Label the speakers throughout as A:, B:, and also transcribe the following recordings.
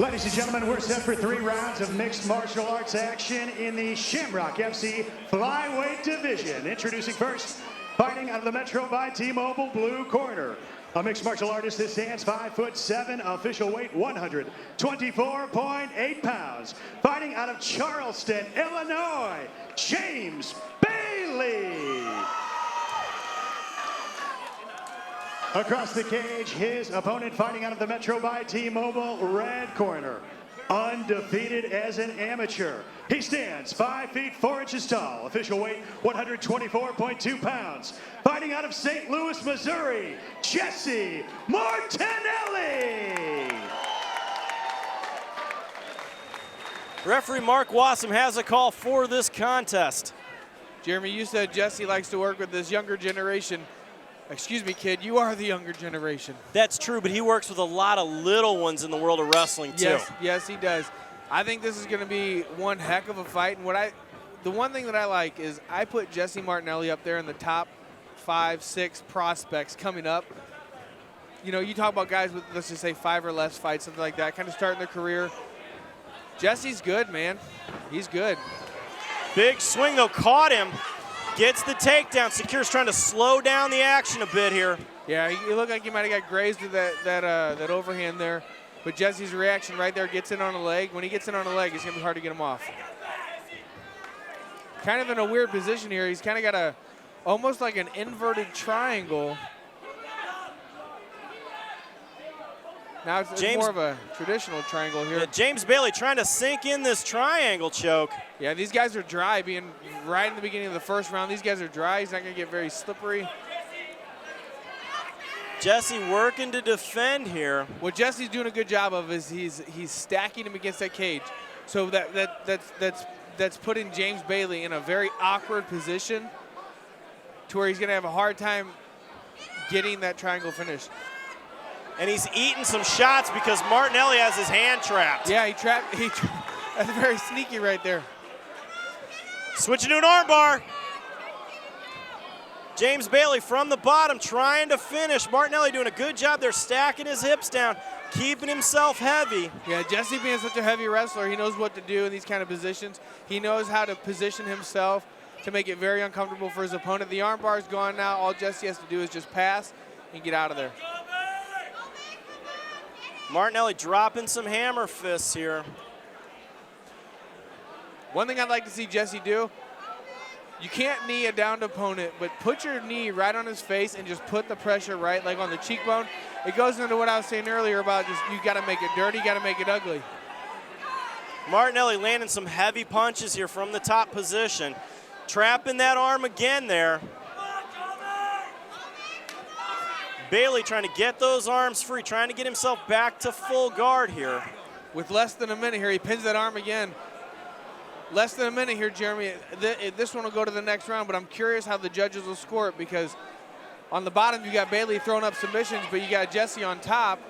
A: Ladies and gentlemen, we're set for 3 rounds of mixed martial arts action in the Shamrock FC flyweight division. Introducing first, fighting out of the Metro by T-Mobile blue corner. A mixed martial artist that stands 5'7", official weight 124.8 pounds. Fighting out of Charleston, Illinois, James Bailey. Across the cage, his opponent fighting out of the Metro by T-Mobile red corner. Undefeated as an amateur. He stands 5 feet 4 inches tall. Official weight 124.2 pounds. Fighting out of St. Louis, Missouri, Jesse Martinelli.
B: Referee Mark Wassam has a call for this contest.
C: Jeremy, you said Jesse likes to work with this younger generation. Excuse me, kid, you are the younger generation.
B: That's true, but he works with a lot of little ones in the world of wrestling, too.
C: Yes, he does. I think this is going to be one heck of a fight. And the one thing that I like is I put Jesse Martinelli up there in the top 5, 6 prospects coming up. You know, you talk about guys with, let's just say, 5 or less fights, something like that, kind of starting their career. Jesse's good, man. He's good.
B: Big swing, though, caught him. Gets the takedown. Secure's trying to slow down the action a bit here.
C: Yeah, he looked like he might have got grazed with that overhand there. But Jesse's reaction right there gets in on the leg. When he gets in on the leg, it's going to be hard to get him off. Kind of in a weird position here. He's kind of got almost like an inverted triangle. Now it's more of a traditional triangle here.
B: Yeah, James Bailey trying to sink in this triangle choke.
C: Yeah, these guys are dry, being right in the beginning of the first round. These guys are dry. He's not going to get very slippery.
B: Jesse working to defend here.
C: What Jesse's doing a good job of is he's stacking him against that cage. So that's putting James Bailey in a very awkward position to where he's going to have a hard time getting that triangle finished.
B: And he's eating some shots because Martinelli has his hand trapped.
C: Yeah, that's very sneaky right there.
B: Switching to an armbar. James Bailey from the bottom trying to finish. Martinelli doing a good job there, stacking his hips down, keeping himself heavy.
C: Yeah, Jesse being such a heavy wrestler, he knows what to do in these kind of positions. He knows how to position himself to make it very uncomfortable for his opponent. The armbar is gone now. All Jesse has to do is just pass and get out of there.
B: Martinelli dropping some hammer fists here.
C: One thing I'd like to see Jesse do, you can't knee a downed opponent, but put your knee right on his face and just put the pressure right, like on the cheekbone. It goes into what I was saying earlier about just you got to make it dirty, you got to make it ugly.
B: Martinelli landing some heavy punches here from the top position. Trapping that arm again there. Bailey trying to get those arms free, trying to get himself back to full guard here.
C: With less than a minute here, he pins that arm again. Less than a minute here, Jeremy. This one will go to the next round, but I'm curious how the judges will score it because on the bottom you got Bailey throwing up submissions, but you got Jesse on top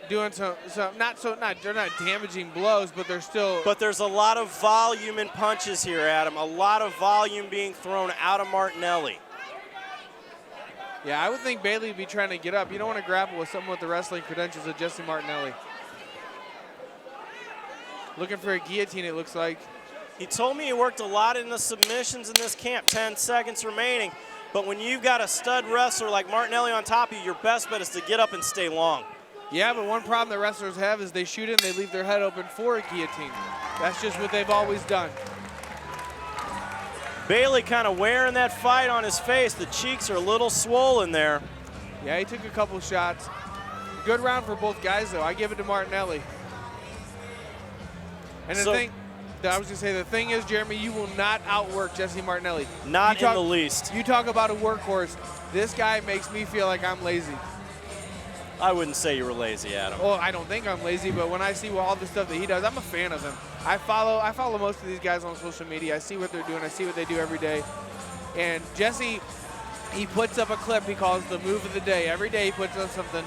C: doing they're not damaging blows, but they're still.
B: But there's a lot of volume in punches here, Adam. A lot of volume being thrown out of Martinelli.
C: Yeah, I would think Bailey would be trying to get up. You don't want to grapple with someone with the wrestling credentials of Jesse Martinelli. Looking for a guillotine, it looks like.
B: He told me he worked a lot in the submissions in this camp, 10 seconds remaining. But when you've got a stud wrestler like Martinelli on top of you, your best bet is to get up and stay long.
C: Yeah, but one problem that wrestlers have is they shoot in, they leave their head open for a guillotine. That's just what they've always done.
B: Bailey kind of wearing that fight on his face. The cheeks are a little swollen there.
C: Yeah, he took a couple shots. Good round for both guys, though. I give it to Martinelli. And the thing is, Jeremy, you will not outwork Jesse Martinelli.
B: Not in the least.
C: You talk about a workhorse. This guy makes me feel like I'm lazy.
B: I wouldn't say you were lazy, Adam.
C: Well, I don't think I'm lazy, but when I see all the stuff that he does, I'm a fan of him. I follow most of these guys on social media. I see what they're doing. I see what they do every day. And Jesse, he puts up a clip he calls the move of the day. Every day he puts up something.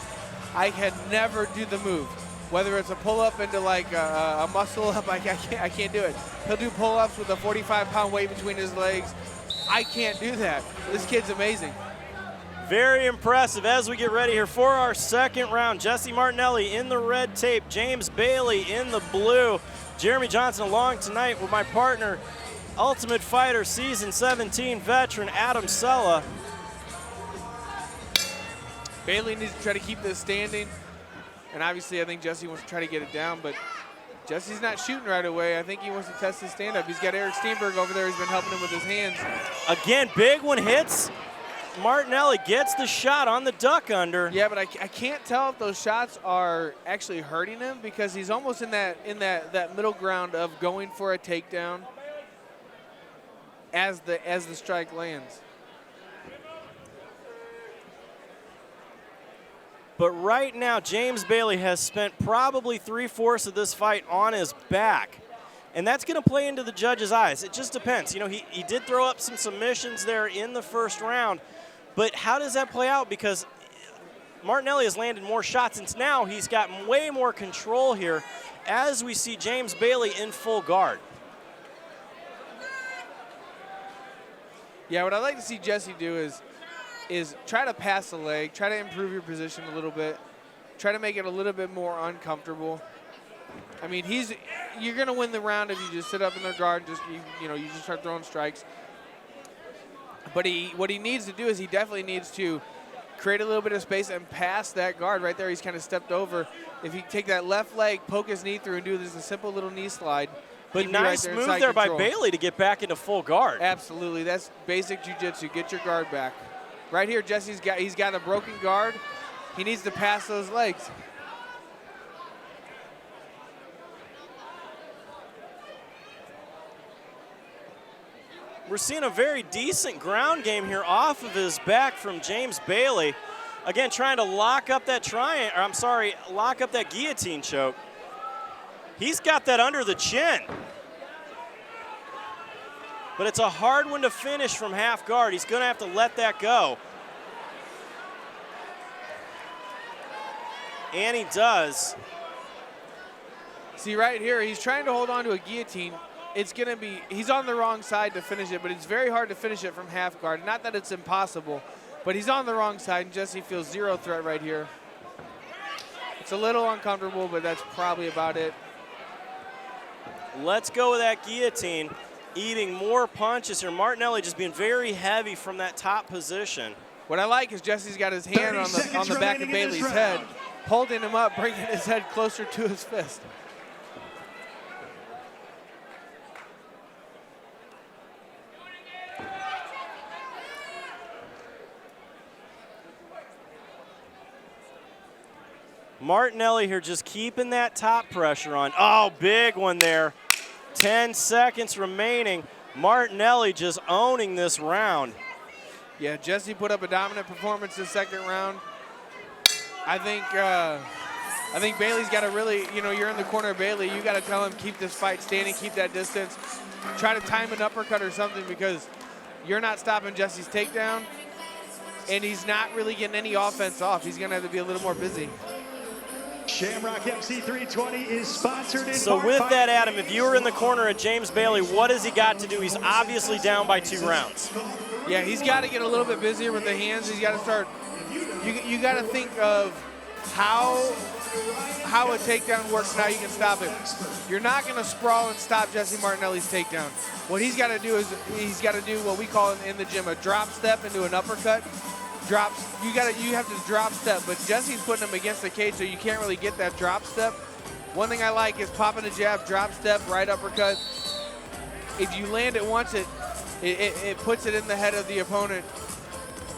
C: I can never do the move. Whether it's a pull-up into like a muscle-up, I can't do it. He'll do pull-ups with a 45-pound weight between his legs. I can't do that. This kid's amazing.
B: Very impressive as we get ready here for our second round. Jesse Martinelli in the red tape, James Bailey in the blue. Jeremy Johnson along tonight with my partner, Ultimate Fighter Season 17 veteran Adam Sella.
C: Bailey needs to try to keep this standing. And obviously I think Jesse wants to try to get it down, but Jesse's not shooting right away. I think he wants to test his stand-up. He's got Eric Steenberg over there. He's been helping him with his hands.
B: Again, big one hits. Martinelli gets the shot on the duck under.
C: Yeah, but I can't tell if those shots are actually hurting him because he's almost in that middle ground of going for a takedown as the strike lands.
B: But right now, James Bailey has spent probably 3/4 of this fight on his back. And that's going to play into the judge's eyes. It just depends. You know, he did throw up some submissions there in the first round. But how does that play out? Because Martinelli has landed more shots, and now he's got way more control here as we see James Bailey in full guard.
C: Yeah, what I'd like to see Jesse do is try to pass the leg, try to improve your position a little bit, try to make it a little bit more uncomfortable. I mean, you're going to win the round if you just sit up in their guard, you just start throwing strikes. But what he needs to do is he definitely needs to create a little bit of space and pass that guard right there. He's kind of stepped over. If he take that left leg, poke his knee through and do this a simple little knee slide.
B: But nice move there by Bailey to get back into full guard.
C: Absolutely, that's basic jiu-jitsu. Get your guard back. Right here, he's got a broken guard. He needs to pass those legs.
B: We're seeing a very decent ground game here off of his back from James Bailey. Again, trying to lock up that lock up that guillotine choke. He's got that under the chin. But it's a hard one to finish from half guard. He's going to have to let that go. And he does.
C: See right here, he's trying to hold on to a guillotine. He's on the wrong side to finish it, but it's very hard to finish it from half guard. Not that it's impossible, but he's on the wrong side, and Jesse feels zero threat right here. It's a little uncomfortable, but that's probably about it.
B: Let's go with that guillotine. Eating more punches here. Martinelli just being very heavy from that top position.
C: What I like is Jesse's got his hand on the back of Bailey's head, holding him up, bringing his head closer to his fist.
B: Martinelli here just keeping that top pressure on. Oh, big one there. 10 seconds remaining. Martinelli just owning this round.
C: Yeah, Jesse put up a dominant performance in the second round. I think Bailey's got to really, you're in the corner of Bailey. You got to tell him keep this fight standing, keep that distance. Try to time an uppercut or something because you're not stopping Jesse's takedown, and he's not really getting any offense off. He's going to have to be a little more busy.
A: Shamrock MC 320 is sponsored in
B: So with that, Adam, if you were in the corner of James Bailey, what has he got to do? He's obviously down by 2 rounds.
C: Yeah, he's got to get a little bit busier with the hands. He's got to start. You got to think of how a takedown works and how you can stop it. You're not going to sprawl and stop Jesse Martinelli's takedown. What he's got to do is he's got to do what we call in the gym a drop step into an uppercut. Drops. You have to drop step, but Jesse's putting him against the cage, so you can't really get that drop step. One thing I like is popping a jab, drop step, right uppercut. If you land it once, it puts it in the head of the opponent.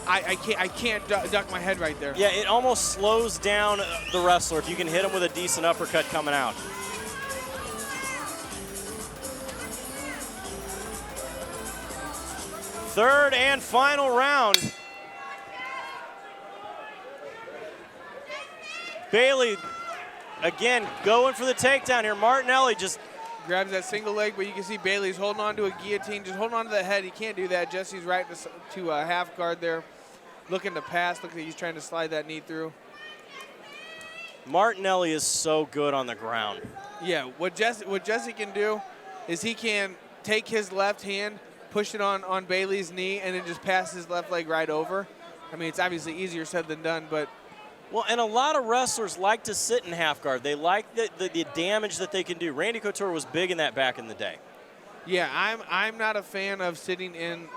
C: I can't duck my head right there.
B: Yeah, it almost slows down the wrestler if you can hit him with a decent uppercut coming out. Third and final round. Bailey, again, going for the takedown here. Martinelli just
C: grabs that single leg, but you can see Bailey's holding on to a guillotine, just holding on to the head. He can't do that. Jesse's right to a half guard there, looking to pass. Look like he's trying to slide that knee through.
B: Martinelli is so good on the ground.
C: Yeah, what Jesse can do is he can take his left hand, push it on Bailey's knee, and then just pass his left leg right over. I mean, it's obviously easier said than done, but
B: well, and a lot of wrestlers like to sit in half guard. They like the damage that they can do. Randy Couture was big in that back in the day.
C: yeah, I'm not a fan of sitting in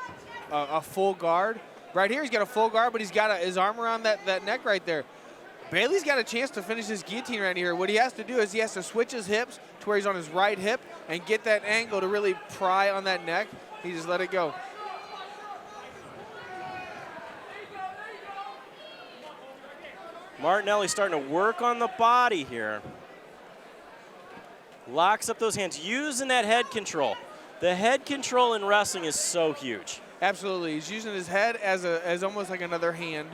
C: a full guard. Right here, he's got a full guard, but he's got his arm around that neck right there. Bailey's got a chance to finish his guillotine right here. What he has to do is he has to switch his hips to where he's on his right hip and get that angle to really pry on that neck. He just let it go.
B: Martinelli starting to work on the body here. Locks up those hands, using that head control. The head control in wrestling is so huge.
C: Absolutely. He's using his head as almost like another hand,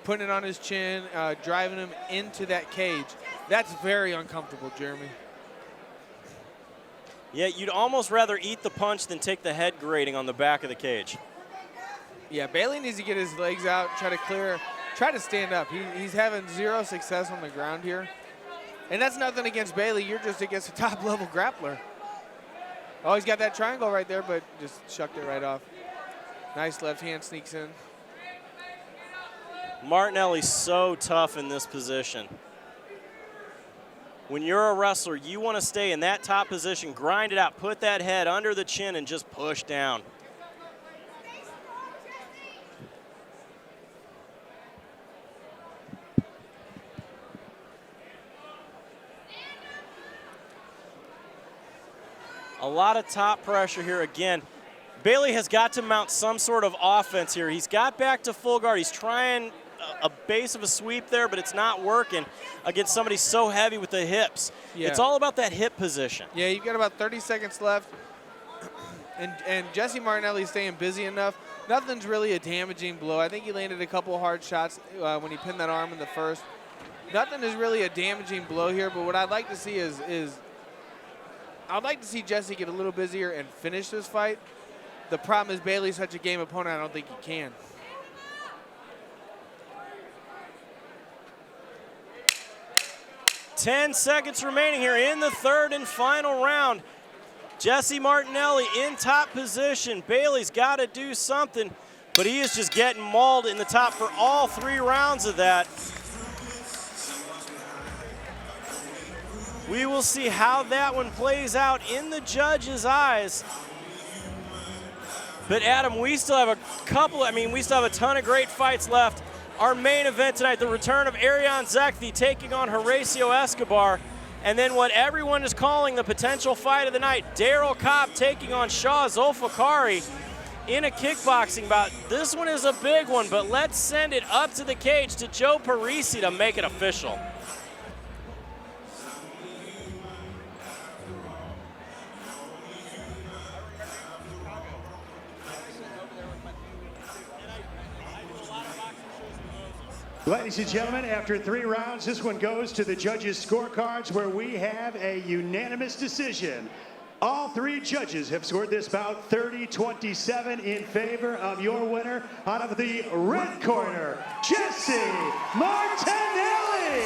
C: putting it on his chin, driving him into that cage. That's very uncomfortable, Jeremy.
B: Yeah, you'd almost rather eat the punch than take the head grating on the back of the cage.
C: Yeah, Bailey needs to get his legs out, try to stand up. He's having zero success on the ground here. And that's nothing against Bailey. You're just against a top-level grappler. Oh, he's got that triangle right there, but just shucked it right off. Nice left hand sneaks in.
B: Martinelli's so tough in this position. When you're a wrestler, you want to stay in that top position, grind it out, put that head under the chin, and just push down. A lot of top pressure here again. Bailey has got to mount some sort of offense here. He's got back to full guard. He's trying a base of a sweep there, but it's not working against somebody so heavy with the hips.
C: Yeah.
B: It's all about that hip position.
C: Yeah, you've got about 30 seconds left. And Jesse Martinelli's staying busy enough. Nothing's really a damaging blow. I think he landed a couple hard shots when he pinned that arm in the first. Nothing is really a damaging blow here, but what I'd like to see is I'd like to see Jesse get a little busier and finish this fight. The problem is Bailey's such a game opponent, I don't think he can.
B: Ten seconds remaining here in the third and final round. Jesse Martinelli in top position. Bailey's got to do something, but he is just getting mauled in the top for all 3 rounds of that. We will see how that one plays out in the judges' eyes. But Adam, we still have we still have a ton of great fights left. Our main event tonight, the return of Ariane Zekthi taking on Horacio Escobar. And then what everyone is calling the potential fight of the night, Daryl Cobb taking on Shah Zulfikari in a kickboxing bout. This one is a big one, but let's send it up to the cage to Joe Parisi to make it official.
A: Ladies and gentlemen, after 3 rounds, this one goes to the judges' scorecards where we have a unanimous decision. All 3 judges have scored this bout 30-27 in favor of your winner. Out of the red corner, Jesse Martinelli.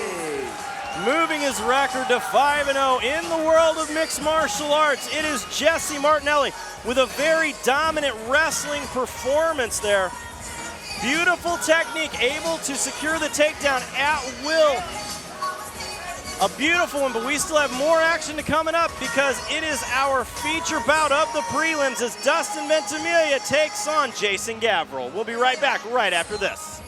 B: Moving his record to 5-0 in the world of mixed martial arts, it is Jesse Martinelli with a very dominant wrestling performance there. Beautiful technique, able to secure the takedown at will. A beautiful one, but we still have more action to coming up because it is our feature bout of the prelims as Dustin Ventimiglia takes on Jason Gavril. We'll be right back right after this.